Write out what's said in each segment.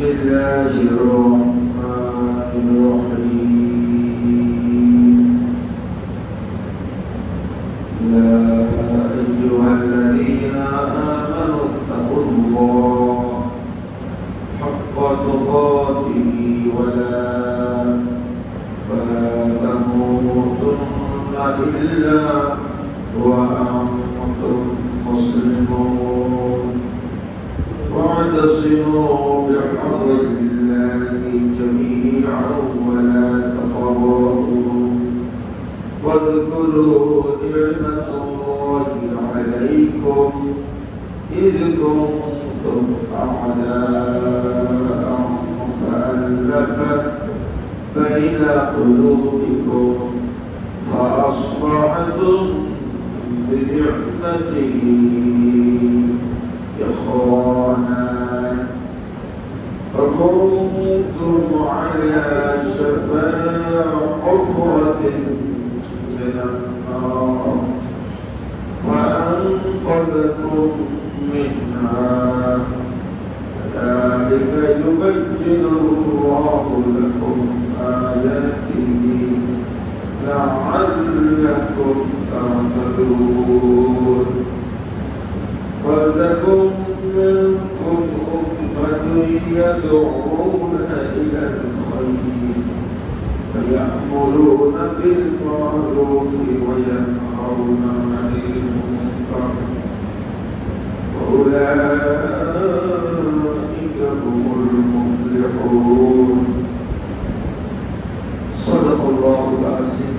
بسم الله الرحمن الرحيم يا أيها الذين آمنوا اتقوا الله حق تقاته ولا تموتن إلا وأنتم مسلمون واعتصموا بحبل الله جميعا ولا تفرقوا واذكروا نعمة الله عليكم إذ كنتم أعداء فألف بين قلوبكم فأصبحتم بنعمته إخوانا فكنتم على شفا حفرة من النار فأنقذكم منها كذلك يبين الله لكم آياته لعلكم تعقلون ولتكن منكم أمة يدعون إلى الخير ويأمرون بالمعروف وينهون عن المنكر وأولئك هم المفلحون صدق الله العظيم.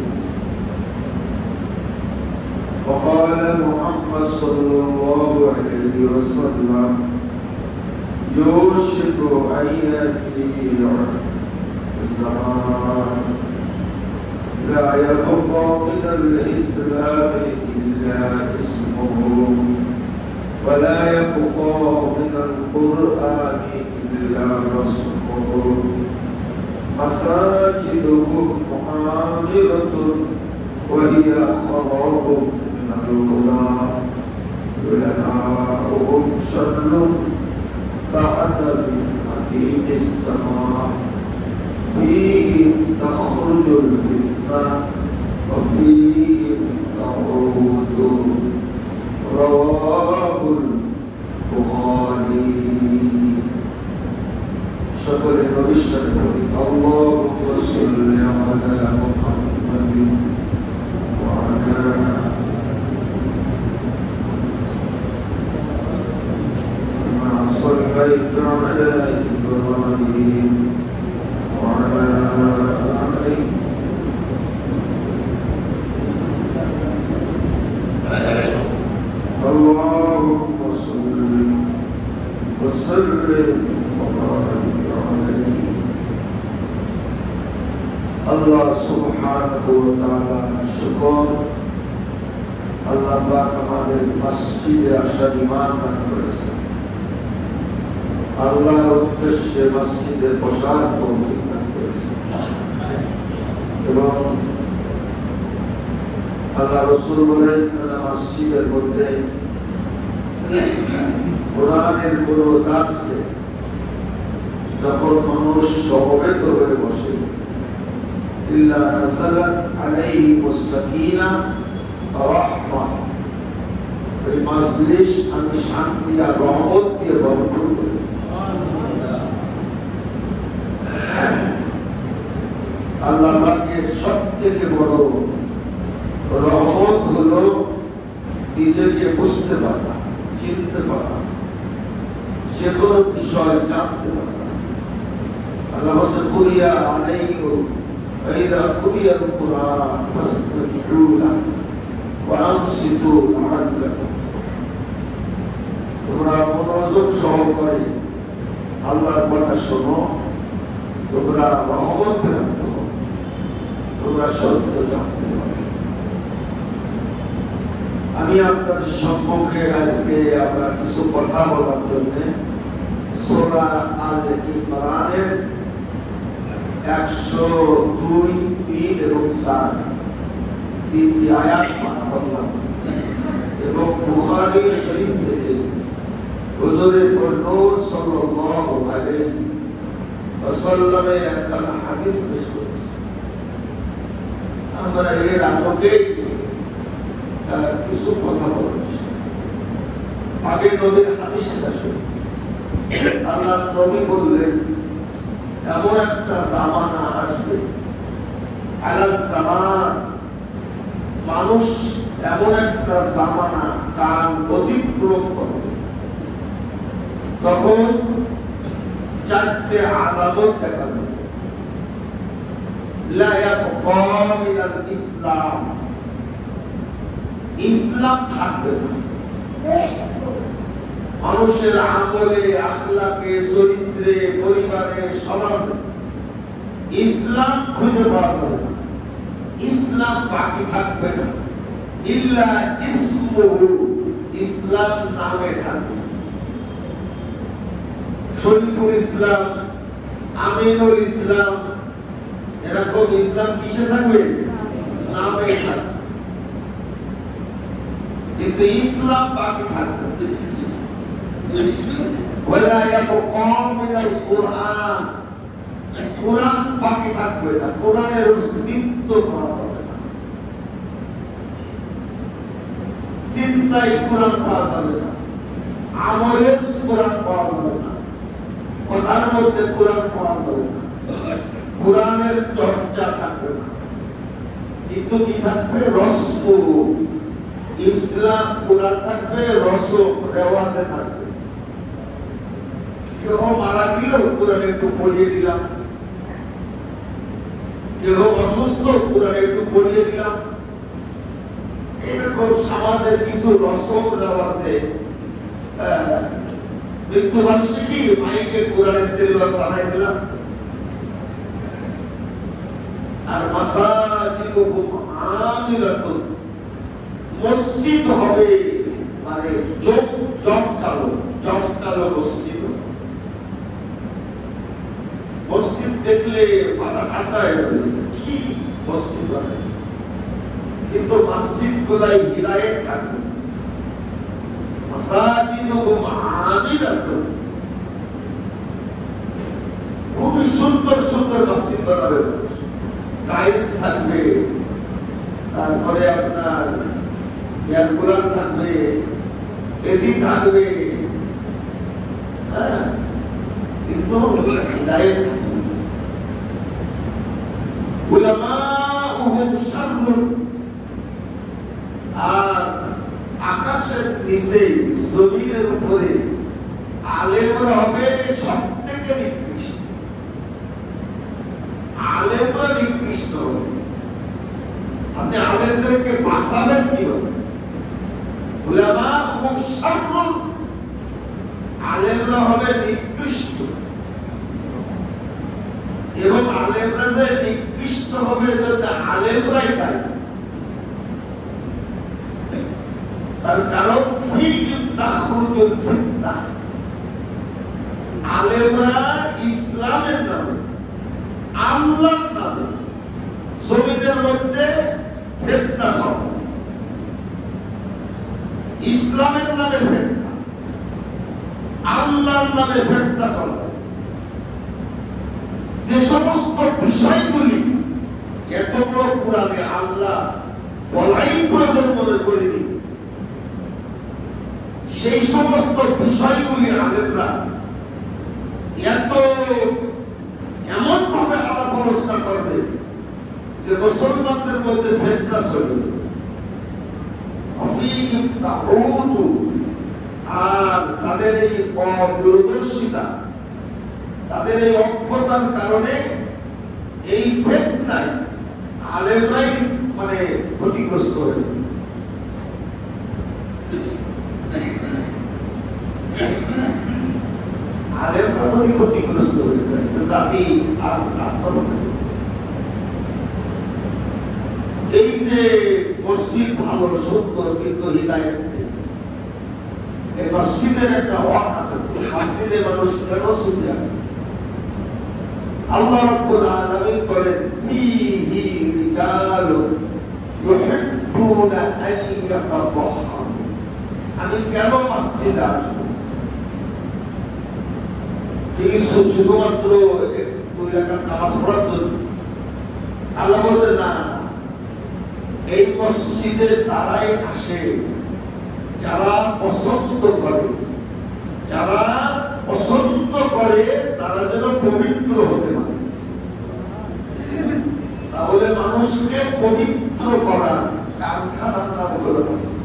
وقال محمد صلى الله عليه وسلم يوشك أن يأتي الزمان لا يبقى من الإسلام إلا اسمه ولا يبقى من القرآن إلا رسمه مساجدهم عامرة وهي خراب من الهدى علماؤهم شر بعد حديد السماء فيهم تخرج الفتنة وفيهم تعود رواه البخاري. شكر الرشد اللهم صل على محمد وعلى ما صليت على إبراهيم وعلى آل اللهم صل وسلم وبارك عليه. আল্লাহ সুবহানাহু ওয়া তাআলা শুকর। আল্লাহ পাক আমাদের মসজিদে আসার ঈমান দান করেছেন। আল্লাহর উদ্দেশ্যে মসজিদে বসার তৌফিক দান করেছেন এবং আল্লাহ রাসূল বলেন মসজিদের মধ্যে কোরআনের কোনো দার্সে যখন মানুষ সমবেত হয়ে বসে ইল্লা নাযালাত আলাইহিমুস সাকিনাহ ওয়া রাহমাহ, এই মাজলিস আমি শান্তি আর রহমত দিয়ে ভরপুর করি। আল্লাহ পাকের সবথেকে বড় রহমত হলো নিজেকে বুঝতে পারা, চিনতে পারা, যে কোনো বিষয় জানতে পারা। আল্লাহ বলেন কুরিয়া আলাইকুম ফাইদা কুরিয়াল কুরআন ফাসতামিউ লাহু ওয়া আনসিতু লাআল্লাকুম। তোমরা মনোযোগ সহকারে আল্লাহর কথা শোনো, তোমরা রহমত প্রাপ্ত হও, তোমরা সত্য জানতে পারো। আমি আপনাদের সম্মুখে আজকে আমরা কিছু কথা বলার জন্য সূরা আল ইমরানের 102, 3 এবং 4 তিনটি আয়াত পাঠ করলাম এবং বুখারী শরীফ থেকে হুজুরে নূর সাল্লাল্লাহু আলাইহি ওয়াসাল্লামের একখানা হাদিস পেশ করেছি। আমরা এর আলোকে কিছু কথা বলছি। আগে নবীর হাদিসটা শুনি। আল্লাহ নবী বললেন, এমন একটা জামানা আসবে, আলাল জামান, মানুষ এমন একটা জামানা কাল অতিক্রম করবে, তখন চারটে আলামত দেখা যাবে। লা ইয়াবকা মিনাল ইসলাম, ইসলাম থাকবে না। মানুষের আমলে, আখলাকে, চরিত্রে, পরিবারে, সমাজে ইসলাম খুঁজে পাওয়া যাবে না। ইসলাম বাকি থাকবে না। ইল্লা ইসমুহু, ইসলাম নামে থাকবে। শরীফুল ইসলাম, আমিনুল ইসলাম, এরকম ইসলাম কিসে থাকবে? নামে থাকবে, কিন্তু ইসলাম বাকি থাকবে। ওয়ালা ইয়াবকা মিনাল কুরআন, কুরআন বাকি থাকবে না, কুরআনের অস্তিত্ব পাওয়া যাবে না। চিন্তায় কুরআন পাওয়া যাবে না, আমলে কুরআন পাওয়া যাবে না, কথার মধ্যে কুরআন পাওয়া যাবে না, কুরআনের চর্চা থাকবে না। কিন্তু কি থাকবে? রসম, ইসলাম কুরআন থাকবে, রসম রেওয়াজে থাকবে। কেউ মারা গেল, কুরআন একটু পড়িয়ে দিলাম। কেউ অসুস্থ, কুরআন একটু পড়িয়ে দিলাম। এরকম সমাজের কিছু রসম রেওয়াজে মৃত্যুবার্ষিকী মাইকে কোরআনের তেলাওয়াত চালাই দিলাম। আর মাসাজিদুহুম আমিরাতুন, মসজিদ হবে মানে জমকালো মসজিদ। মসজিদ দেখলে মাথা ঠান্ডা হয়ে যাবে, কি মসজিদ বানাইছে। কিন্তু মসজিদ গুলাই হিদায়াত থাকবে। মাসাজিদুহুম আমিরাতুন, খুবই সুন্দর সুন্দর মসজিদ বানাবে, টাইলস থাকবে, তারপরে আপনার এয়ার কুলার থাকবে, এসি থাকবে, হ্যাঁ, কিন্তু হিদায়াত থাকবে। উলামাউহুম শাররুন, আর আকাশের নিচে জমিনের উপরে আলেমরা হবে সবথেকে নিকৃষ্ট। আলেমরা নিকৃষ্ট হবে। আপনি আলেমদেরকে বাঁচাবেন কিভাবে? উলামাউহুম শাররুন, আলেমরা হবে নিকৃষ্ট। এবং আলেমরা যে নিকৃষ্ট হবে, জন্য আলেমরাই দায়ী। তার কারণ ফীহিম তাখরুজুল ফিতনাহ, আলেমরা ইসলামের নামে, আল্লাহর নামে জমিনের মধ্যে ফিতনা ছড়ায়। ইসলামের নামে ফিতনা, আল্লাহর নামে ফিতনা ছড়ায়। যে সমস্ত বিষয়গুলি এত বড় কোরআনে আল্লাহ বলাই প্রয়োজন মনে করেনি, সেই সমস্ত বিষয়গুলি আলেমরা এত এমন ভাবে আলাপ আলোচনা করবে যে মুসলমানদের মধ্যে ফিতনা ছড়িয়ে যাবে। আর তাদের এই অদূরদর্শিতা, তাদের এই অজ্ঞতার কারণে এই ফিতনায় আলেমরাই মানে ক্ষতিগ্রস্ত হয়ে যাবে। আলেমরা যদি ক্ষতিগ্রস্ত হয়ে যায়, জাতি আর রাস্তা হবে। এই যে মসজিদ ভালো সুন্দর, কিন্তু হিদায়াত নেই। এই মসজিদের একটা হক আছে, মসজিদে মানুষ কেন সুবিধা? আল্লাহ রাব্বুল আলামিন বলেন, ফীহি রিজালুন ইউহিব্বুনা আন ইয়াতাতাহহারু। আমি কেন মসজিদে আসবো? শুধুমাত্র 2 রাকাত নামাজ পড়ার জন্য। আল্লাহ বলছে না, এই মসজিদে তারাই আসে যারা পছন্দ করে, যারা পছন্দ করে তারা যেন পবিত্র হতে পারে। তাহলে মানুষকে পবিত্র করা কারখানার নাম হলো মসজিদ।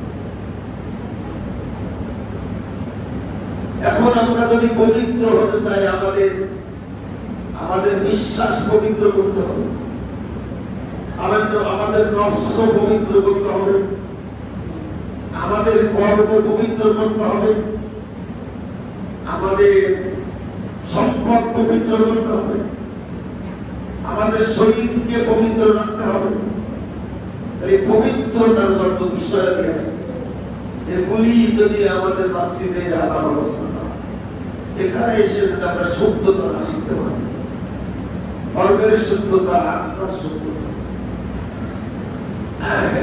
এখন আমরা যদি পবিত্র হতে চাই, আমাদের বিশ্বাস পবিত্র করতে হবে, আমাদের নফস পবিত্র করতে হবে, আমাদের কর্ম পবিত্র করতে হবে, আমাদের সম্পদ পবিত্র করতে হবে, আমাদের শরীরকে পবিত্র রাখতে হবে। এই পবিত্রতার যত বিষয় আছে এগুলি যদি আমাদের মসজিদে আলাপ আলোচনা করা, এখানে এসে যদি আমরা শুদ্ধতা না শিখতে পারি, ধর্মের শুদ্ধতা, আত্মার শুদ্ধতা।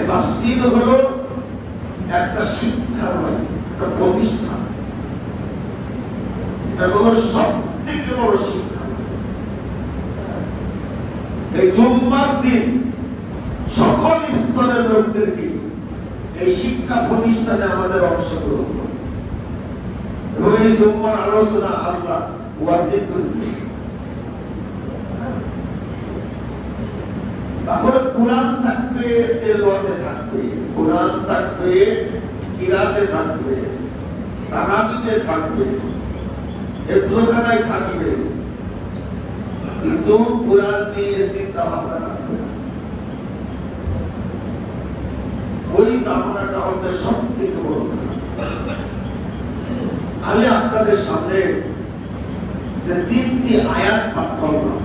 মসজিদ হলো একটা শিক্ষালয়, একটা প্রতিষ্ঠান, এটা হলো সব থেকে বড় শিক্ষা। এই জুম্মার দিন সকল স্তরের লোকদেরকে এই শিক্ষা প্রতিষ্ঠানে আমাদের অংশগ্রহণ করতে এবং এই জুম্মার আলোচনা আল্লাহ ওয়াজিব করে দিয়েছেন। তাহলে কুরআন থাকবে, তেলাওয়াতে থাকবে, কুরআন থাকবে, কিরাতে থাকবে, তারাবিতে থাকবে, হিফজখানায় থাকবে, কিন্তু কুরআন নিয়ে চিন্তা ভাবনা থাকবে। ওই জামানাটা হচ্ছে সব থেকে বড়। আমি আপনাদের সামনে যে 3টি আয়াত পাঠ করলাম,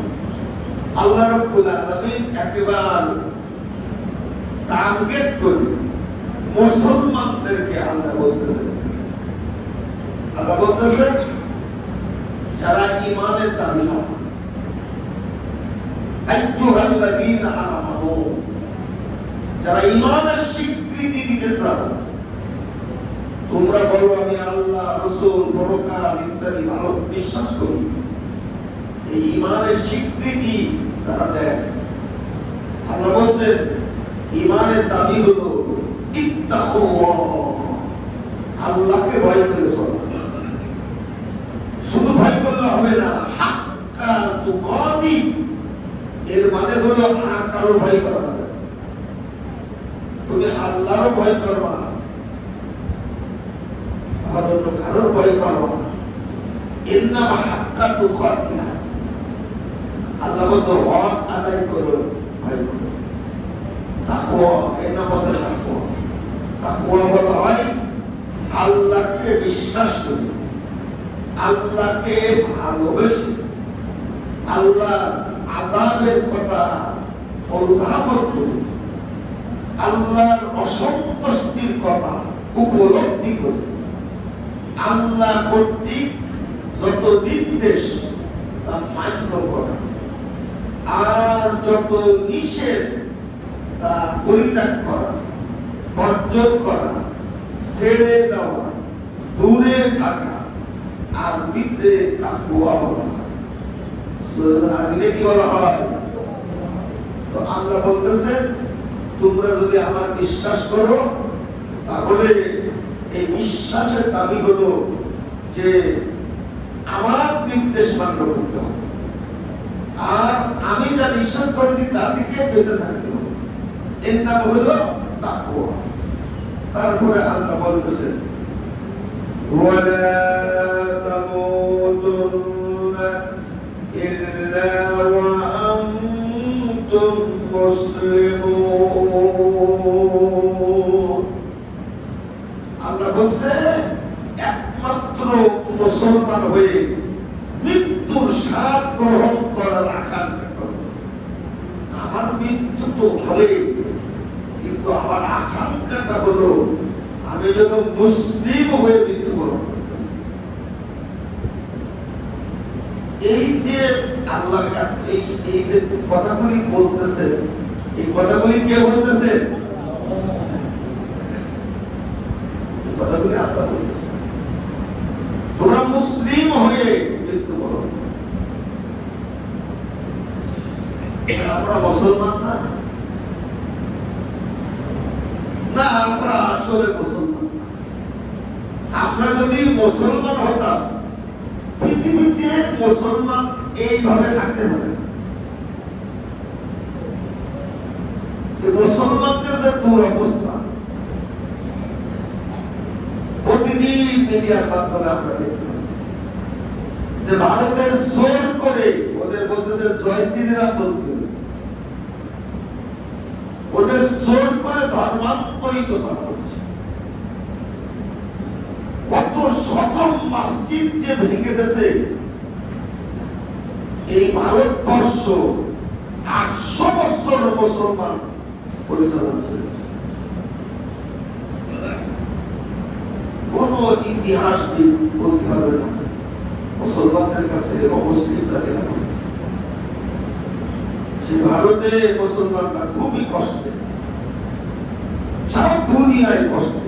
আল্লাহ রাব্বুল আলামিন একেবারে টার্গেট করে মুসলমানদেরকে আল্লাহ বলতেছেন যারা ঈমানের দাবিদার, আইয়ুহাল্লাযীনা আমানু, যারা ঈমানের স্বীকৃতি দিতে চাও, তোমরা বলো আমি আল্লাহ, রাসূল, পরকাল ইত্যাদি ভালো বিশ্বাস করি। এই ঈমানের স্বীকৃতি তারা দেয়। আল্লাহ বলেন ঈমানের দাবি হলো ইত্তাকুল্লাহ, আল্লাহকে ভয় করে চলা। শুধু ভয় করলে হবে না, হাক্কা তুকাতি, এর মানে হলো আর কারো ভয় করা যাবে। তুমি আল্লাহরও ভয় করবা, আবার অন্য কারোর ভয় করবা না। ইন্নামা হাক্কা তুকাতি, আল্লাহ বলছে হক আদায় করো, ভয় করো। তাকওয়া, এর নাম হচ্ছে তাকওয়া। তাকওয়া বলা হয় আল্লাহকে বিশ্বাস করি, আল্লাহকে ভালোবেসে, আল্লাহ আযাবের কথা অনুধাবন করি, আল্লাহর অসন্তুষ্টির কথা উপলব্ধি করি, আল্লাহ কর্তৃক যত নির্দেশ তা মান্য করা, আর যত নিষেধ তা পরিত্যাগ করা, বর্জন করা, ছেড়ে দেওয়া, দূরে থাকা, আর বিদ্যে তাকওয়া বলা হয়। আরবিতে কি বলা হয়? তো আল্লাহ বলতেছেন তোমরা যদি আমার বিশ্বাস করো, তাহলে এই বিশ্বাসের দাবি হলো যে আমার নির্দেশ মান্য করতে হবে, আর আমি যা নিষেধ করেছি তা থেকে বেঁচে থাকতে হবে। এর নাম হলো তাকওয়া। তারপরে আল্লাহ বলতেছেন ওয়ালা তামুতুন্না ইল্লা ওয়া আনতুম মুসলিমুন। আল্লাহ বলছে একমাত্র মুসলমান হয়ে মৃত্যুর স্বাদ গ্রহণ করার আকাঙ্ক্ষা করো। আমার মৃত্যু তো হবে, কিন্তু আমার আকাঙ্ক্ষাটা হলো আমি যেন মুসলিম হয়ে মৃত্যুবরণ করতে। এই যে আল্লাহ এই যে কথাগুলি বলতেছেন, এই কথাগুলি কে বলতেছেন? কথাগুলি আল্লাহ বলতেছেন। তোমরা মুসলিম হয়ে মৃত্যুবরণ করো। আমরা মুসলমান না, না আমরা আসলে মুসলমান না। আমরা যদি মুসলমান হতাম, পৃথিবীতে মুসলমান এইভাবে থাকতে পারে না। মুসলমানদের যে দুরবস্থা প্রতিদিন মিডিয়ার মাধ্যমে আমরা দেখতে পাচ্ছি, যে ভারতে জোর করে ওদের বলতেছে জয় শ্রীরাম বলতে হবে, ওদের জোর করে ধর্মান্তরিত করা হচ্ছে। কত শত মসজিদ যে ভেঙে গেছে, এই ভারতবর্ষ 800 বছর মুসলমান পরিচালনা করেছে। কোন ইতিহাসবিদ বলতে পারবে না মুসলমানদের কাছে অমুসলিমরা কেনা করেছে। সে ভারতে মুসলমানরা খুবই কষ্টে, সারা দুনিয়ায় কষ্টে।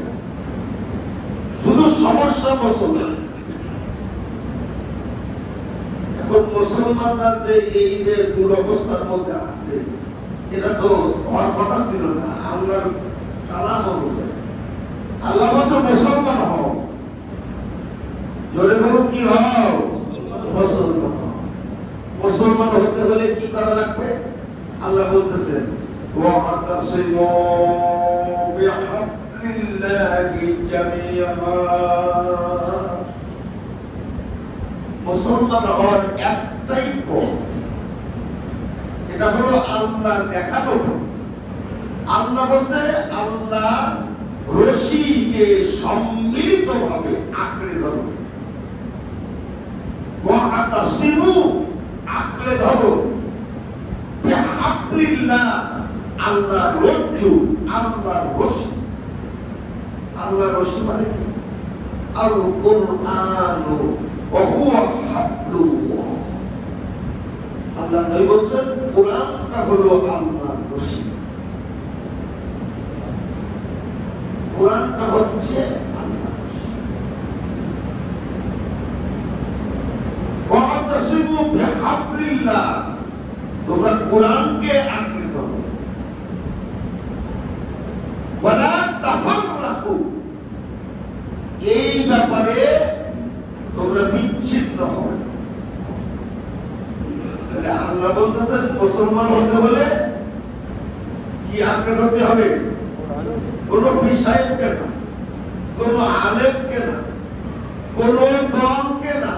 শুধু সমস্যা মুসলমান। এখন মুসলমানরা যে এই যে দুরবস্থার মধ্যে আছে, এটা তো হওয়ার কথা ছিল না। আল্লাহর কালাম অনুযায়ী আল্লাহ বলছে মুসলমান হও। জোরে বলো কি হও? মুসলমান হও। মুসলমান হতে হলে কি করা লাগবে? আল্লাহ বলতেছেন ওয়াতাসিমু বিহাবলিল্লাহি জামিআ। মুসলমান হওয়ার একটাই পথ, এটা হলো আল্লাহ দেখানো পথ। আল্লাহ বলছে আল্লাহ রশিকে সম্মিলিতভাবে আঁকড়ে ধরো। ওয়াতাসিমু আঁকড়ে ধরো বিহাবলিল্লাহ, আল্লাহর রজ্জু, আল্লাহর রশি। আল্লাহর রশি মানে কি? আল কুরআন ওয়া হুয়া হাবলুল্লাহ। আল্লাহ নবী বলেন কোরআনটা হলো আল্লাহর রশি। কোরআনটা হচ্ছে আল্লাহর রশি। ওয়াতাসিমু বিহাবলিল্লাহ, তোমরা কোরআনকে আঁকড়ে ধরো। ওয়ালা তাফাররাকু, এই ব্যাপারে তোমরা বিচ্ছিন্ন হবে। তাহলে আল্লাহ বলতেছেন মুসলমান হতে হলে কি আঁকড়ে ধরতে হবে? কোন বিষয়কে না, কোন আলেমকে না, কোন দলকে না।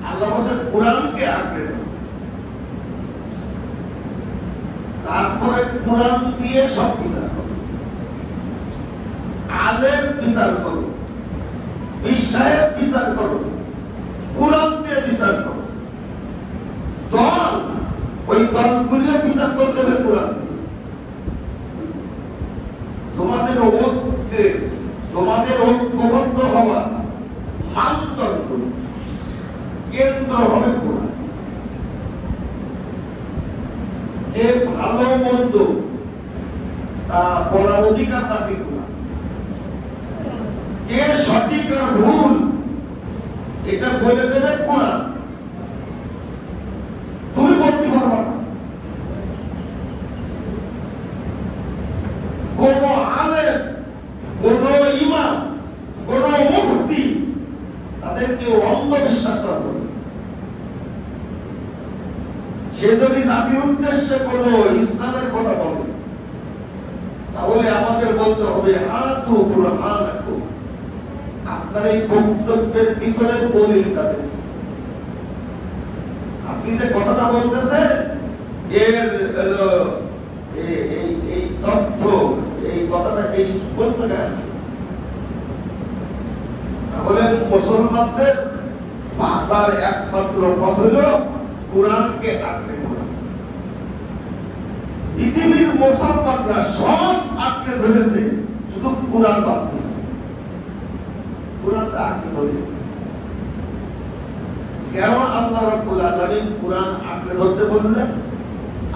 আল্লাহ বলছেন কোরআনকে আঁকড়ে ধরো। তারপরে কোরআন দিয়ে সব বিচার করো, আলেম বিচার করো, বিষয়ে বিচার করো, কোরআন দিয়ে বিচার করো। দল, ওই দলগুলো বিচার করতে হবে কোরআন। তোমাদের ঐক্যে, তোমাদের ঐক্যবদ্ধ হওয়া মানদণ্ড কেন্দ্র হবে কোরআন। কে ভালো মন্দ তা বলার অধিকার রাখে কোরআন। কে সঠিক আর ভুল এটা বলে দেবে কোরআন। তুমি বলতে পারবে না। কোন আলেম, কোন ইমাম, কোন মুফতি তাদেরকে অন্ধবিশ্বাস করা হবে। সে যদি জাতির উদ্দেশ্যে কোন ইসলামের কথা বলে, তাহলে আমাদের বলতে হবে হাতু কুরআন রাখো। আপনার এই বক্তব্যের পিছনে দলিল কাটে। আপনি যে কথাটা বলতেছেন এর এই তথ্য, এই কথাটা এই কোন থেকে আছে? তাহলে মুসলমানদের বাঁচার একমাত্র পথ হলো কোরআনকে আঁকড়ে ধরা। পৃথিবীর মুসলমানরা সব আঁকড়ে ধরেছে, শুধু কোরআন বাঁধতেছে। কোরআনটা আঁকড়ে ধরে কেন? আল্লাহ রাব্বুল আলামিন কোরআন আঁকড়ে ধরতে বললেন।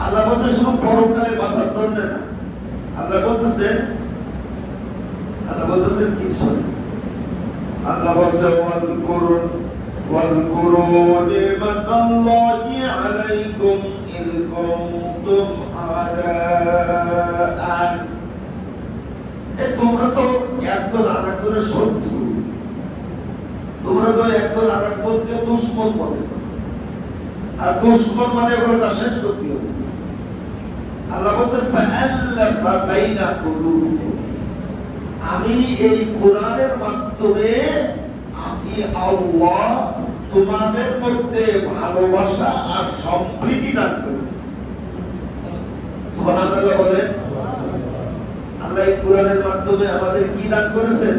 আল্লাহ বলছে শুধু পরকালে বাঁচার জন্য না। আল্লাহ বলতেছেন কি শোনে? আল্লাহ বলেন ওয়াযকুরু নি'মাতাল্লাহি আলাইকুম ইয কুনতুম আ'দাআন। তোমরা তো একজন আরেকজনের শত্রু, তোমরা তো একজন আরেকজনকে দুশমন মনে করো, আর দুশমন মানে হলো তা শেষ করতে হবে। আল্লাহ বলেন ফাআল্লাফা বাইনা কুলুবিকুম, আমি এই কোরআনের মাধ্যমে আমি আল্লাহ তোমাদের মধ্যে ভালোবাসা আর সম্প্রীতি দান করেছি। সুবহানাল্লাহ বলেন। আল্লাহ এই কোরআনের মাধ্যমে আমাদের কি দান করেছেন?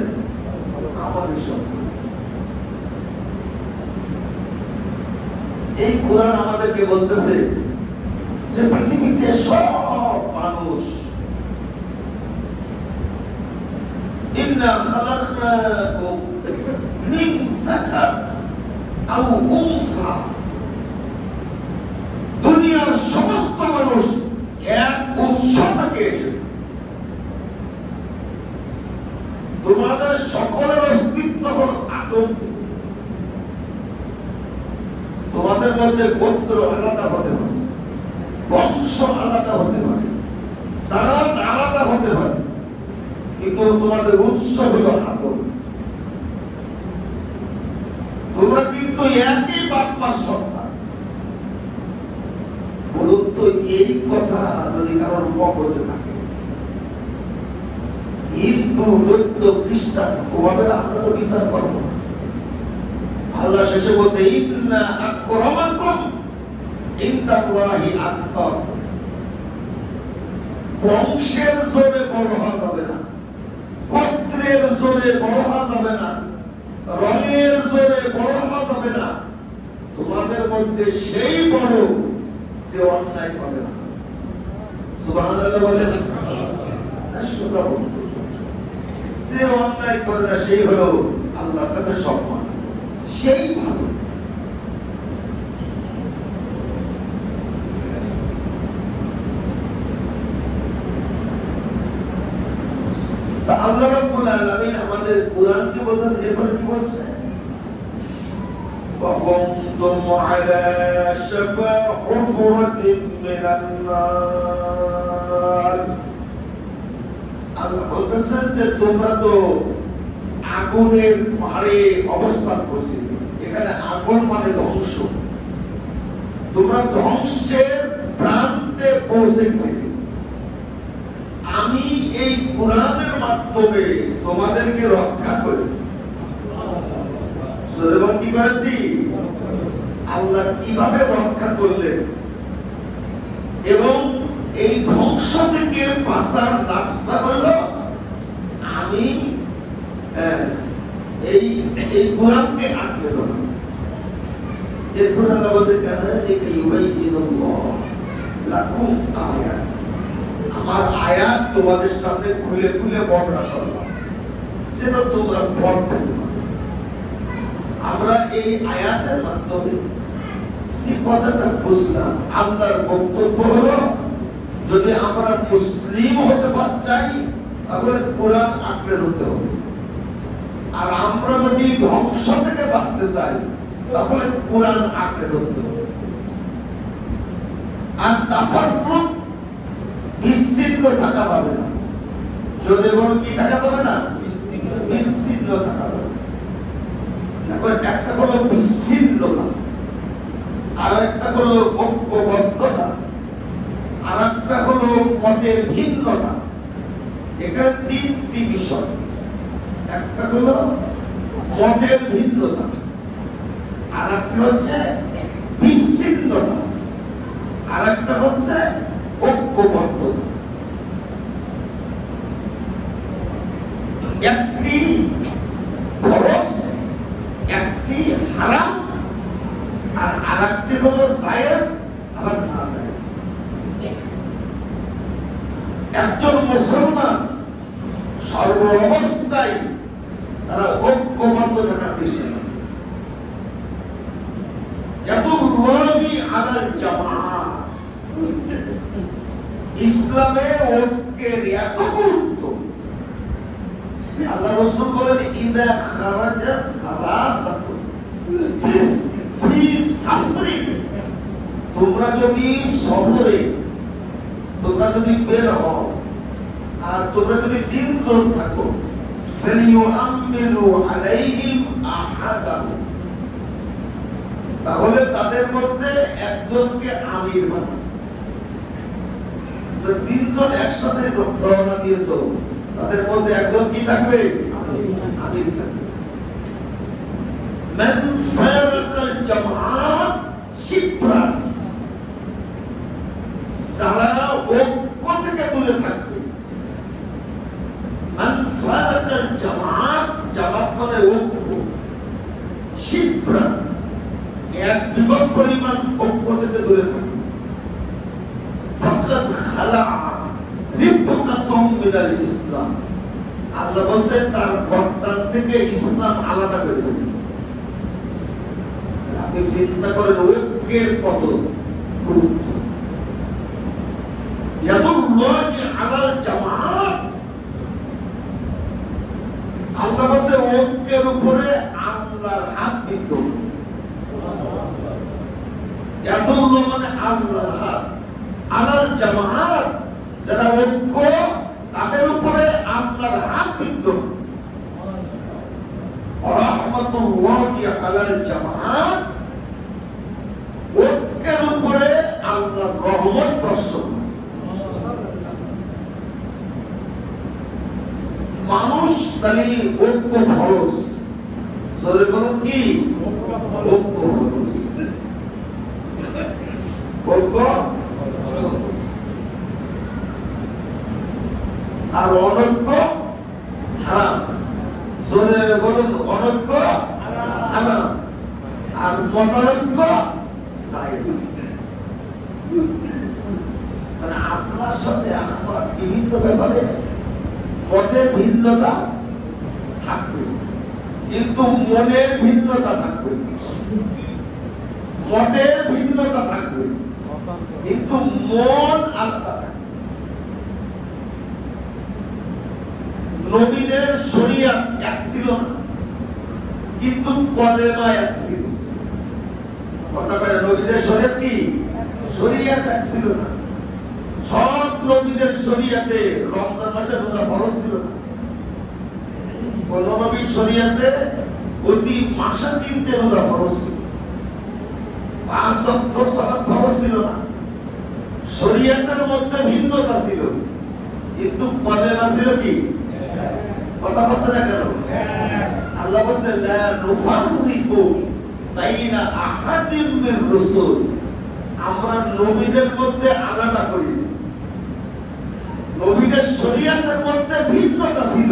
আমাদের সম্প্রীতি। এই কোরআন আমাদেরকে বলতেছে যে পৃথিবীতে সব মানুষ ইন্না খালাকনাকুম মিন যাকার আও উনসা, দুনিয়ার সমস্ত মানুষ এক উৎস থেকে এসেছে। তোমাদের সকলের অস্তিত্ব হল আদম থেকে। তোমাদের মধ্যে গোত্র আলাদা হতে পারে, বংশ আলাদা হতে পারে, জাত আলাদা হতে পারে, কিন্তু তোমাদের উৎস হলো আদম। তোমরা কিন্তু একই বাপ মার সন্তান। বলুন তো এই কথা যদি কারোর মগজে থাকে, হিন্দু বৌদ্ধ খ্রিস্টান ওভাবে আমরা তো বিচার করবো না। আল্লাহ শেষে বলছে ইন্না আকরামাকুম ইনদাল্লাহি আতকাকুম। বংশের জোরে বড় হওয়া যাবে না, গোত্রের জোরে বড় হওয়া যাবে না, রঙের জোরে বড় হওয়া যাবে না। তোমাদের মধ্যে সেই বড় যে অন্যায় করে না। সুবহানাল্লাহ বলেন। শ্রোতা বন্ধু, যে অন্যায় করে না সেই হলো আল্লাহর কাছে সম্মান, সেই ভালো। আল্লাহ রাব্বুল আলামিন আমাদের কোরআনকে বলতেছে, এরপরে কি বলছে? وَكُنْتُمْ عَلَى شَفَا حُفْرَةٍ مِّنَ النَّارِ। আল্লাহ বলতেছেন যে তোমরা তো আগুনের পাড়ে অবস্থান করছিলে। এখানে আগুন মানে ধ্বংস। তোমরা ধ্বংসের প্রান্তে পৌঁছে গেছিলে। আমি এই কোরআনের মাধ্যমে তোমাদেরকে রক্ষা করেছি। সুলেমান কি করেছি? আল্লাহ কিভাবে রক্ষা করলেন এবং এই ধ্বংস থেকে বাঁচার রাস্তা হলো আমি এই কোরআনকে আঁকড়ে ধরলাম। এরপর আল্লাহ বলছে কাযালিকা ইউবাইয়িনুল্লাহ লাকুম আয়াত। আমার আয়াত তোমাদের সামনে খুলে খুলে বর্ণনা করলাম যেন তোমরা পথ পেতে পারো। আমরা এই আয়াতের মাধ্যমে যে কথাটা বুঝলাম, আল্লাহর বক্তব্য হলো যদি আমরা মুসলিম হতে চাই তাহলে কোরআন আঁকড়ে ধরতে হবে, আর আমরা যদি ধ্বংস থেকে বাঁচতে চাই তাহলে কোরআন আঁকড়ে ধরতে হবে। আর তাফাররুক বিচ্ছিন্ন থাকা যাবে না। যদি বড় কি থাকা যাবে না? বিচ্ছিন্ন থাকা যাবে। এখন একটা হলো বিচ্ছিন্নতা, আর একটা হলো ঐক্যবদ্ধতা, আর একটা হলো মতের ভিন্নতা। এখানে তিনটি বিষয়। একটা হলো মতের ভিন্নতা, আর একটা হচ্ছে বিচ্ছিন্নতা, আর একটা হচ্ছে ঐক্যবদ্ধতা। একটি ফরজ, একটি হারাম, আর আরেকটি হলো জায়েজ আবার না জায়েজ। একজন মুসলমান সর্ব অবস্থায় তারা ঐক্যবদ্ধ থাকার চেষ্টা করে। ইয়াদুল্লাহি আলাল জামাআত। ইসলামে ঐক্যের এত গুরুত্ব। আল্লাহ রাসূল বলেন ইদা খারাজা সালাসাতু ফি সাফরিন, তোমরা যদি সফরে, তোমরা যদি বের হও আর তোমরা যদি 3 জন থাকো, ফালিউআমিরু আলাইহিম আহাদাহুম, তাহলে তাদের মধ্যে একজনকে আমির বানাও। 3 জন একসাথে রওনা দিয়েছো, তাদের মধ্যে একজন কি থাকবে? আমির থাকবে। মান ফারাকাল জামাআত শিবরান, যারা ঐক্য থেকে দূরে থাকবে। মান ফারাকাল জামাআত, জামাত মানে ঐক্য, শিবরান এক বিঘত পরিমাণ ঐক্য থেকে দূরে থাকবে। ফাকাদ খালা রিবকাতুম মিনাল ইসলাম, আল্লাহ বলেন তার গর্দান থেকে ইসলাম আলাদা করে দিয়েছে। আপনি চিন্তা করেন ঐক্যের কত গুরুত্ব। ইয়াদুল্লাহি আলাল জামাআত, আল্লাহ বলেন ঐক্যের উপরে আল্লাহর হাত বিদ্যমান। ইয়াদুল্লাহ মানে আল্লাহর হাত, আলাল জামাআত যারা ঐক্য তাদের উপরে আল্লাহর হাত বিদ্যমান। রাহমাতুল্লাহি আলাল জামাআত, ঐক্যের উপরে আল্লাহর রহমত বর্ষণ। মানুষ তাহলে ঐক্য ফরজ, জোরে বলুন কি? ঐক্য ফরজ, ঐক্য। আর অনৈক্য হারাম, জোরে বলুন অনৈক্য হারাম। আর মতানৈক্য জায়েজ। মানে আপনার সাথে আমার বিভিন্ন ব্যাপারে মতের ভিন্নতা থাকবে, কিন্তু মনের ভিন্নতা থাকবে। মতের ভিন্নতা থাকবে, কিন্তু মন আলাদা থাকবে। নবীদের শরীয়ত এক ছিল না, কিন্তু কলেমা এক ছিল। কথা বলে নবীদের শরীয়ত কি? শরীয়ত এক ছিল না। সব নবীদের শরীয়তে রমজান মাসে রোজা ফরজ ছিল না। কোন নবীর শরীয়তে প্রতি মাসে 3টে রোজা ফরজ ছিল, 5 ওয়াক্ত সালাত ফরজ ছিল না। শরীয়তের মধ্যে ভিন্নতা ছিল, কিন্তু কলেমা ছিল কি? কথা বলছে না কেন? আল্লাহ বলছে লা নুফাররিকু বাইনা আহাদিম মির রাসূল, আমরা নবীদের মধ্যে আলাদা করি। নবীদের শরীয়তের মধ্যে ভিন্নতা ছিল,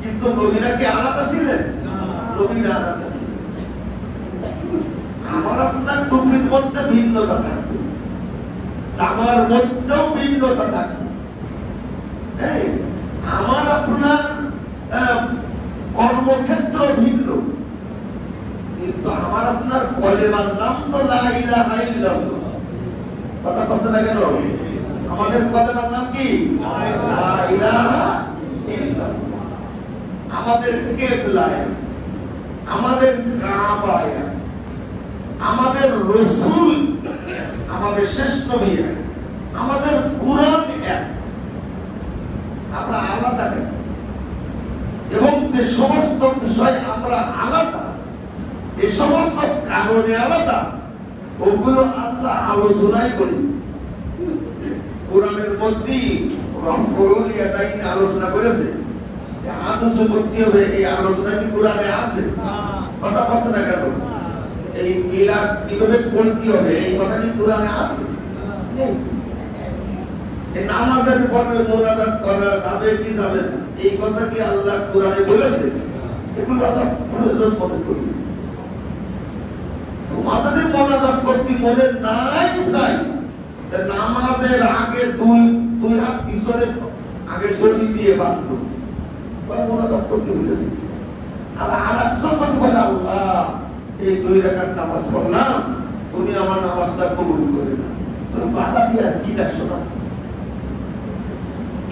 কিন্তু নবীরা কি আলাদা ছিলেন? নবীরা আলাদা ছিলেন। আমার আপনার টুপির মধ্যে ভিন্নতা থাকবে, জামার মধ্যেও ভিন্নতা থাকবে। আমার আপনার কর্মক্ষেত্র ভিন্ন, কিন্তু আমার আপনার কলেমার নাম তো লা ইলাহা ইল্লাল্লাহ। কথা বলছে না কেন? আমাদের কলেমার নাম কি? লা ইলাহা ইল্লাল্লাহ। আমাদের কিবলায়, আমাদের কাবায়, আমাদের রাসূল, আমাদের শেষ নবী, আমাদের কুরআন এক। আমরা আলাদা থাকি, এবং যে সমস্ত বিষয় আমরা আলাদা, যে সমস্ত কারণে আলাদা, ওগুলো আল্লাহ আলোচনাই করি। কোরআনের মধ্যে রফউল ইয়াদাইন আলোচনা করেছে, হাত উঁচু করতে হবে, এই আলোচনা কি কোরআনে আছে? কথা বলছে না কেন? এই মিলাদ কিভাবে পড়তে হবে, এই কথা কি কোরআনে আছে? নেই। এই নামাজের পরে মুনাজাত করা যাবে কি যাবে না, এই কথা কি আল্লাহ কোরআনে বলেছে? এগুলো আল্লাহ প্রয়োজন মনে করি। তোমার যদি মুনাজাত করতে মনে নাই চাই, নামাজের আগে দুই হাত পিছনে আগে ছড়ি দিয়ে বাঁধো, মুনাজাত করতে বলেছে। আর আরেকজন যদি বলে আল্লাহ এই 2 রাকাত নামাজ পড়লাম, তুমি আমার নামাজটা কবুল করে না, তুমি বাধা দিয়ে আর কি দেখছো না?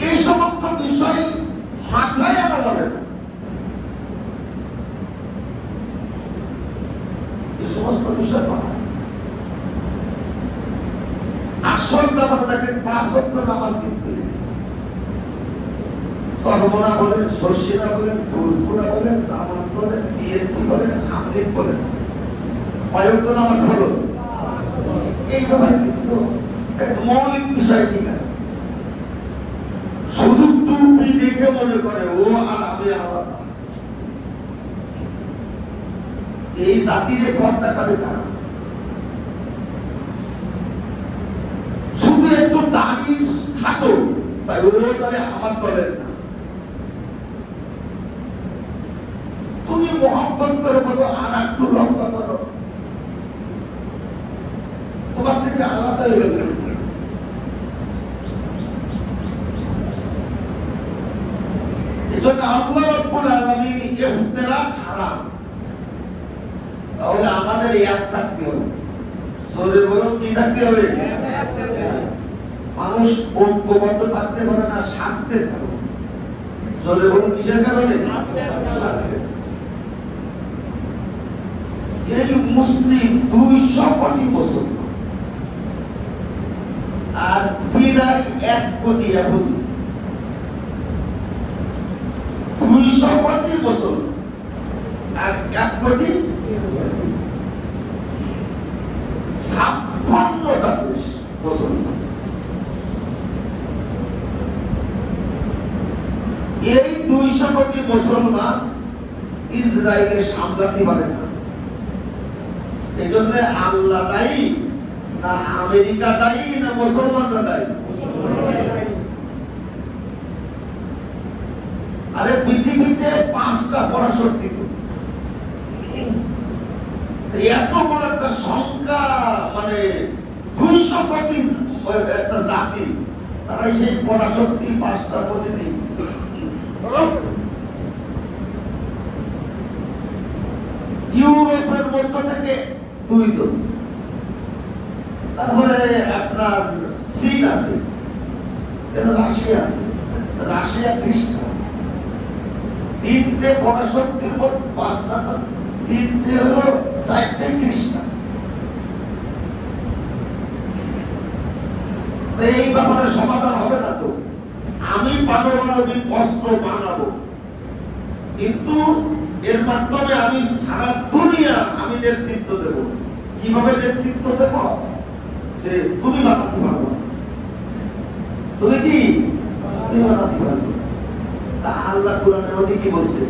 এই সমস্ত বিষয় মাথায় আনা যাবে না। এই সমস্ত বিষয় নয়। আসল ব্যাপার দেখেন, 5 ওয়াক্ত নামাজ কিন্তু সরমনা বলেন, সর্ষিনা বলেন, ফুলফুরা বলেন, জামান বলেন, বিএনপি বলেন, আমলিক বলেন, কয় ওয়াক্ত নামাজ হলো? এই ব্যাপারে কিন্তু মৌলিক বিষয় ঠিক আছে। শুধু টুপি দেখে মনে করে ও আর আমি আলাদা। এই জাতির পথ দেখাবে কারা? শুধু একটু দাড়ি খাটো তাই ও তাহলে আমার দলের না। তুমি মোহাম্মত করে বলো আর একটু লম্বা করো, তোমার থেকে আলাদা হয়ে গেল। এজন্য আল্লাহ রাব্বুল আলামিন ইফতিরাক হারাম। তাহলে আমাদের এক থাকতে হবে, জোরে বলুন কি থাকতে হবে? মানুষ ঐক্যবদ্ধ থাকতে পারে না স্বার্থের কারণে। জোরে বলুন কিসের কারণে? এই মুসলিম 200 কোটি মুসলমান আর প্রায় 1 কোটি ইহুদি। 200 কোটি মুসলমান আর 1 কোটি 56টা দেশ মুসলমান। এই 200 কোটি মুসলমান ইসরায়েলের সামলাতে পারে না। এই জন্য আল্লাহ দায়ী না আমেরিকা দায়ী না মুসলমানরা দায়ী? আরে পৃথিবীতে 5টা পরাশক্তি, এত বড় একটা সংখ্যা, মানে 200 কোটি একটা জাতি, তারাই সেই পরাশক্তি 5টার মধ্যে নেই। ইউরোপের মধ্য থেকে 2 জন, তারপরে আপনার চীন আছে, রাশিয়া আছে, রাশিয়া খ্রিস্টান। 3টে পরাশক্তির মধ্যে 5টা, 3টে হলো 4টে খ্রিস্টান। এই ব্যাপারে সমাধান হবে না তো। আমি পারমাণবিক অস্ত্র বানাবো, কিন্তু এর মাধ্যমে আমি সারা দুনিয়া আমি নেতৃত্ব দেব। কিভাবে নেতৃত্ব দেব? যে তুমি বানাতে পারবো, তুমি কি তুমি বানাতে পারবো। তা আল্লাহ কোরআনের মধ্যে কি বলছে?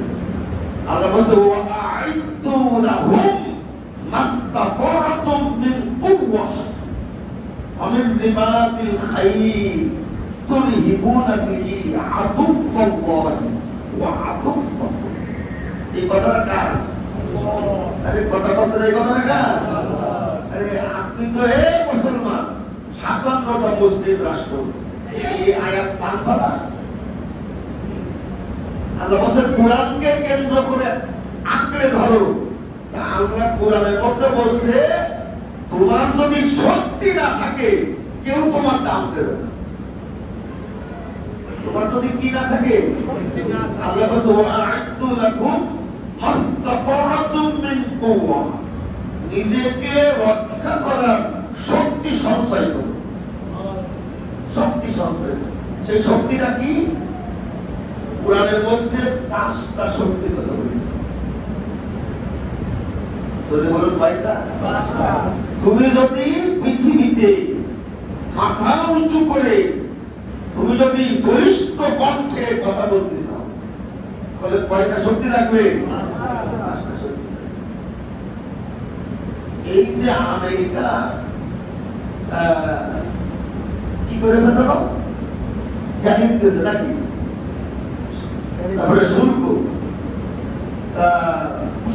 আল্লাহ বলছে ওয়াআইদু লাহুম মাসতাতাতুম মিন কুওয়াহ ওয়া মিন রিবাতিল খাইল তুরহিবুনা বিহি আদুওয়াল্লাহি ওয়া আদুওয়াকুম। এই কথাটা কার? আরে কথা বলছেন, এই কথাটা কার? আরে আপনি তো এই মুসলমান, 57টা মুসলিম রাষ্ট্র, এই আয়াত মানবা না? আল্লাহ বলছে কোরআনকে কেন্দ্র করে আঁকড়ে ধরো। তা আল্লাহ কোরআনের মধ্যে বলছে তোমার যদি শক্তি না থাকে কেউ তোমার দাম দেবে না। তোমার যদি কি না থাকে, আল্লাহ বলছে ওয়াআইদু লাকুম মাসতাতাতুম মিন কুওয়া, নিজেকে রক্ষা করার শক্তি সঞ্চয় করো। শক্তি সঞ্চয়, সেই শক্তিটা কি? কোরআনের মধ্যে 5টা শক্তির কথা বলেছে। যদি বলুন ভাইটা, তুমি যদি পৃথিবীতে মাথা উঁচু করে তুমি যদি বলিষ্ঠ কণ্ঠে কথা বলতে চাও, তাহলে কয়টা শক্তি লাগবে? 5টা শক্তি। এই যে আমেরিকা কি করেছে জানো? ট্যারিফ দিয়েছে নাকি? তারপরে শুল্ক,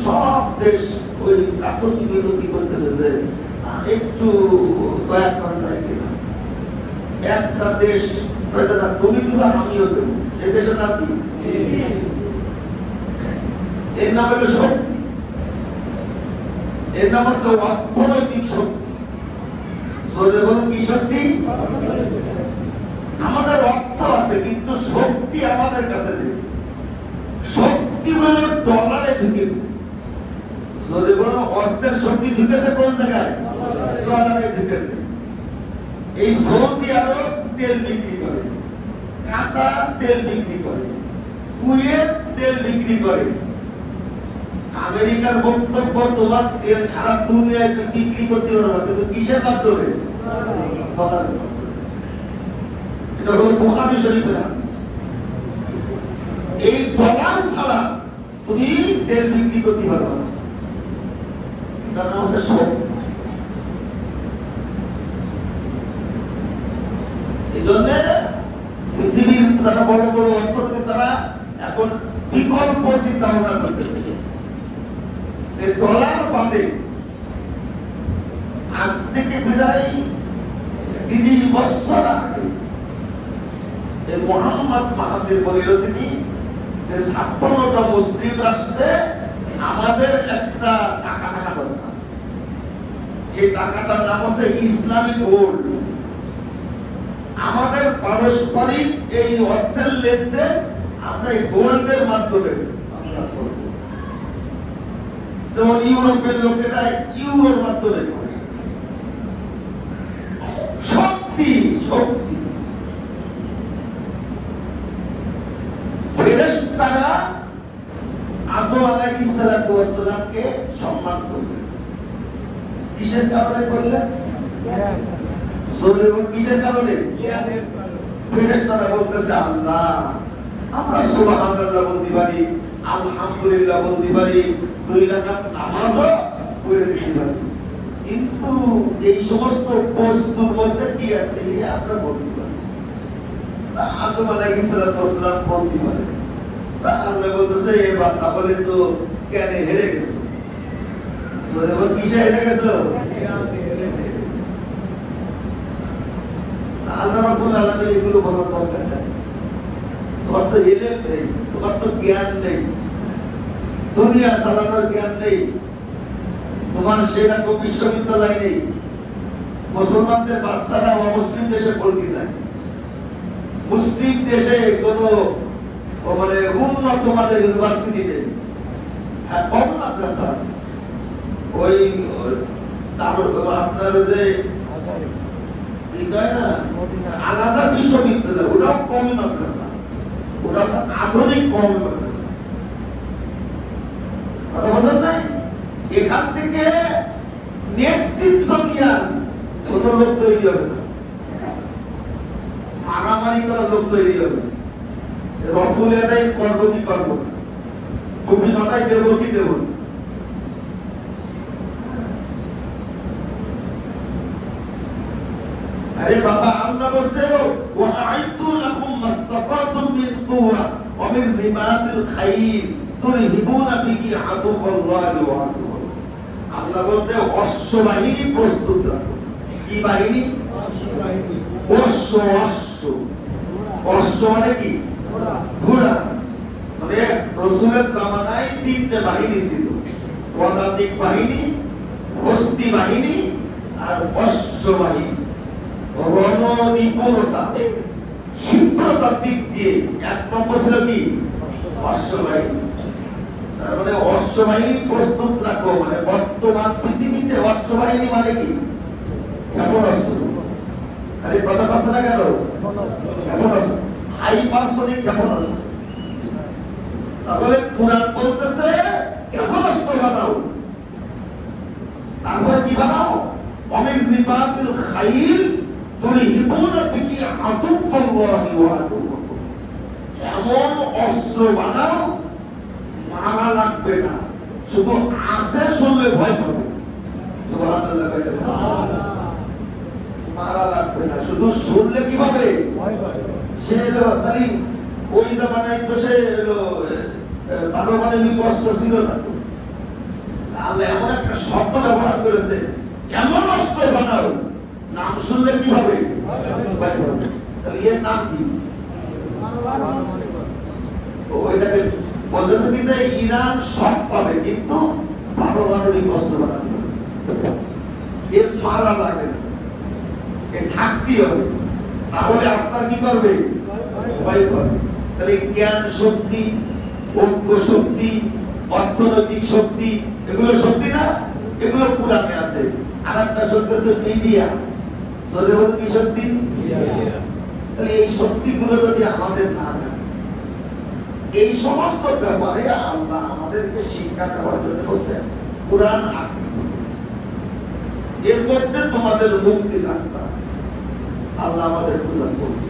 সব দেশ ওই কাকতি বিরতি করতেছে যে একটু দয়া করা যায় কিনা। একটা দেশ তুমি দিবা, আমিও দেব, সে দেশের নাম কি? এর নাম হলো শক্তি, এর নাম হচ্ছে অর্থনৈতিক শক্তি। জোরে বলুন কি শক্তি? আমাদের অর্থ আছে কিন্তু শক্তি আমাদের কাছে নেই। শক্তি হলো ডলারে ঢুকেছে। জোরে বলো, অর্থের শক্তি ঢুকেছে কোন জায়গায়? ডলারে ঢুকেছে। এই সৌদি আরব তেল বিক্রি করে, কাতার তেল বিক্রি করে, কুয়েত তেল বিক্রি করে। আমেরিকার বক্তব্য তোমার তেল সারা দুনিয়ায় বিক্রি করতে পারবে, কিন্তু কিসের মাধ্যমে? ডলারের মাধ্যমে। এটা হলো বুখারী শরীফের হাদিস। এই ডলার ছাড়া তুমি তেল বিক্রি করতে পারবে না। এটা নাম হচ্ছে শক্তি। এই জন্য পৃথিবীর যারা বড় বড় অর্থনীতি তারা এখন বিকল্প চিন্তা ভাবনা করতেছে যে ডলার বাদে আজ থেকে প্রায় 30 বছর আগে এই মোহাম্মদ মাহাথির বলেছে কি যে 56টা মুসলিম রাষ্ট্রে আমাদের একটা টাকা থাকা দরকার। যে টাকাটার নাম হচ্ছে ইসলামিক গোল্ড। আমাদের পারস্পরিক এই অর্থের লেনদেন আমরা এই গোল্ডের মাধ্যমে আমরা করব। যেমন ইউরোপের লোকেরা ইউরোর মাধ্যমে করে। শক্তি শক্তি ফেরেশতারা আদম আলাইহিস সালাতু ওয়াস সালামকে সম্মান করলেন। কিসের কারণে করলেন? কিসের কারণে? ফেরেশতারা বলতেছে আল্লাহ আমরা সুবহানাল্লাহ বলতে পারি, আলহামদুলিল্লাহ বলতে পারি, 2 রাকাত নামাজও পড়ে দিতে পারি, কিন্তু এই সমস্ত বস্তুর মধ্যে কি আছে আমরা বলতে পারি। তা আদম আলাইহিস সালাতু ওয়াস সালাম বলতে পারে। তা আল্লাহ বলতেছে এবার তাহলে তো কেন হেরে গেছো? জোরে বল, কিসে হেরে গেছো? আল্লাহ রাব্বুল আলামিন এগুলো বলার দরকার নেই। তোমার তো ইলম নেই, তোমার তো জ্ঞান নেই, দুনিয়া চালানোর জ্ঞান নেই, তোমার সেরকম বিশ্ববিদ্যালয় নেই। মুসলমানদের বাচ্চারা অমুসলিম দেশে পড়তে যায়। মুসলিম দেশে কোনো মানে উন্নত মানের ইউনিভার্সিটি নেই, হ্যাঁ কম মাদ্রাসা আছে। ওই আপনার যে আল-আজহার বিশ্ববিদ্যালয় ওটাও কম মাদ্রাসা, ওটা আধুনিক কম মাদ্রাসা। কথা বলেন নাই? এখান থেকে নেতৃত্ব জ্ঞান কোন লোক তৈরি হবে না, মারামারি করার লোক তৈরি হবে। রফুল এটাই করবো কি করবো না, টুপি মাথায় দেবো কি দেবো না। আরে বাবা আল্লাহ বলছে ওয়া আ'ইদু লাকুম মাসতাতাতুম মিন কুওয়া ওয়া মিন রিবাতিল খাইল তুরহিবুনা বিহি আদুওয়াল্লাহি ওয়া আদুওয়াকুম। আল্লাহ বলতে অশ্ব বাহিনী প্রস্তুত রাখো। কি বাহিনী? অশ্ব বাহিনী। অশ্ব অশ্ব অশ্ব মানে কি? ঘোড়া। মানে রাসূলের জামানায় 3টে বাহিনী ছিল, পদাতিক বাহিনী, হস্তি বাহিনী আর অশ্ব বাহিনী। রণনিপুণতা ক্ষিপ্রতার দিক দিয়ে 1 নম্বর ছিল কি? অশ্ববাহিনী। তার মানে অশ্ববাহিনী প্রস্তুত রাখো, মানে বর্তমান পৃথিবীতে অশ্ববাহিনী মানে কি? ক্ষেপণাস্ত্র। আরে কথা পাচ্ছে না কেন? ক্ষেপণাস্ত্র, হাইপারসনিক ক্ষেপণাস্ত্র। তাহলে কুরআন বলতেছে ক্ষেপণাস্ত্র বানাও। তারপরে কি বানাও? অমিন রিবাতিল খাইল তুরহিবুনা বিহি আদুওয়াল্লাহি ওয়া আদুওয়াকুম। এমন অস্ত্র বানাও মারা লাগবে না, শুধু আসে শুনলে ভয় পাবে। সুবহানাল্লাহ। মারা লাগবে না, শুধু শুনলে কি পাবে? ভয় পাবে। সে হলো তাহলে ওই জামানায় তো সে হলো পারমাণবিক অস্ত্র ছিল না তো। তাহলে এমন একটা শব্দ ব্যবহার করেছে, এমন অস্ত্র বানাও নাম শুনলে কি হবে? ভয় পাবে। তাহলে এর নাম কি? ওইটাকে বলতেছে কি যে ইরান সব পাবে কিন্তু পারমাণবিক অস্ত্র বানাতে হবে। এর মারা লাগে না, এর থাকতে হবে। তাহলে আপনার কি করবে? ভয় পাবে। তাহলে জ্ঞান শক্তি, ঐক্য শক্তি, অর্থনৈতিক শক্তি, এগুলো সত্যি না? এগুলো কোরআনে আছে। আর একটা সত্যি হচ্ছে মিডিয়া। সত্যি বলতে কি সত্যি? তাহলে এই শক্তিগুলো যদি আমাদের না থাকে, এই সমস্ত ব্যাপারে আল্লাহ আমাদেরকে শিক্ষা দেওয়ার জন্য বলছে কোরআন এর মধ্যে তোমাদের মুক্তির রাস্তা আছে। আল্লাহ আমাদের বুঝান বলছে।